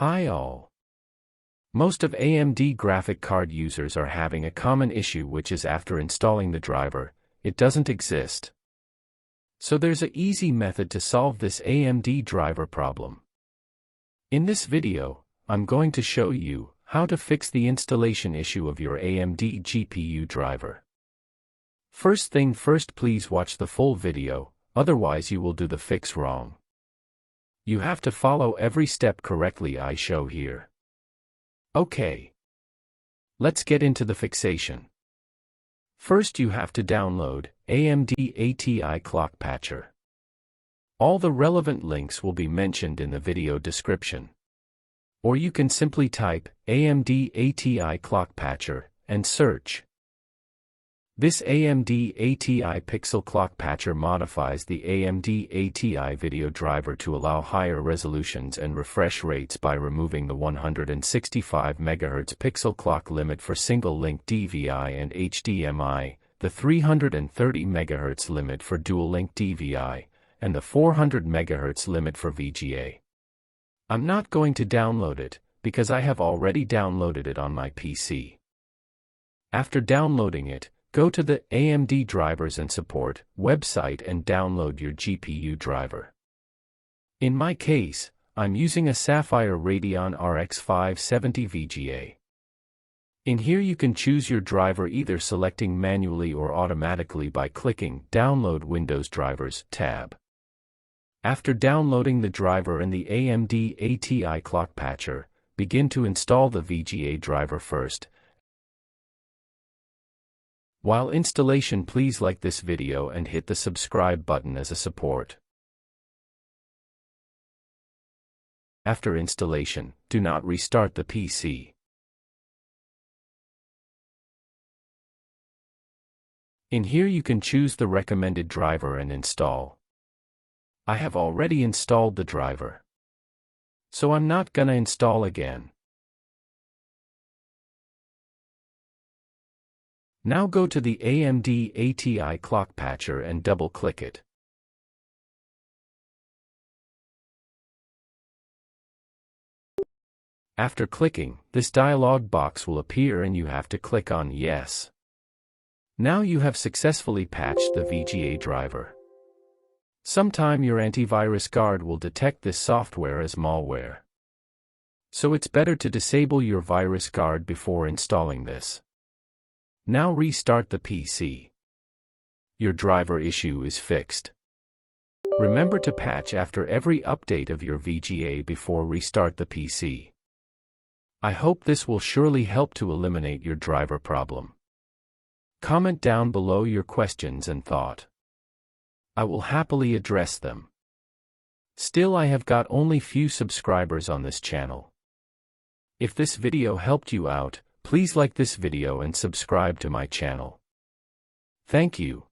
Hi all. Most of AMD graphic card users are having a common issue, which is after installing the driver, it doesn't exist. So there's an easy method to solve this AMD driver problem. In this video, I'm going to show you how to fix the installation issue of your AMD GPU driver. First thing first, please watch the full video, otherwise you will do the fix wrong. You have to follow every step correctly I show here. Okay. Let's get into the fixation. First you have to download AMD ATI Clock Patcher. All the relevant links will be mentioned in the video description. Or you can simply type AMD ATI Clock Patcher and search. This AMD ATI Pixel Clock Patcher modifies the AMD ATI video driver to allow higher resolutions and refresh rates by removing the 165 MHz pixel clock limit for single-link DVI and HDMI, the 330 MHz limit for dual-link DVI, and the 400 MHz limit for VGA. I'm not going to download it, because I have already downloaded it on my PC. After downloading it, go to the AMD Drivers and Support website and download your GPU driver. In my case, I'm using a Sapphire Radeon RX 570 VGA. In here you can choose your driver, either selecting manually or automatically by clicking Download Windows Drivers tab. After downloading the driver and the AMD ATI Clock Patcher, begin to install the VGA driver first. While installation, please like this video and hit the subscribe button as a support. After installation, do not restart the PC. In here you can choose the recommended driver and install. I have already installed the driver, so I'm not gonna install again. Now go to the AMD ATI Clock Patcher and double-click it. After clicking, this dialog box will appear and you have to click on Yes. Now you have successfully patched the VGA driver. Sometime your antivirus guard will detect this software as malware. So it's better to disable your virus guard before installing this. Now restart the PC. Your driver issue is fixed. Remember to patch after every update of your VGA before restart the PC. I hope this will surely help to eliminate your driver problem. Comment down below your questions and thought. I will happily address them. Still, I have got only few subscribers on this channel. If this video helped you out, please like this video and subscribe to my channel. Thank you.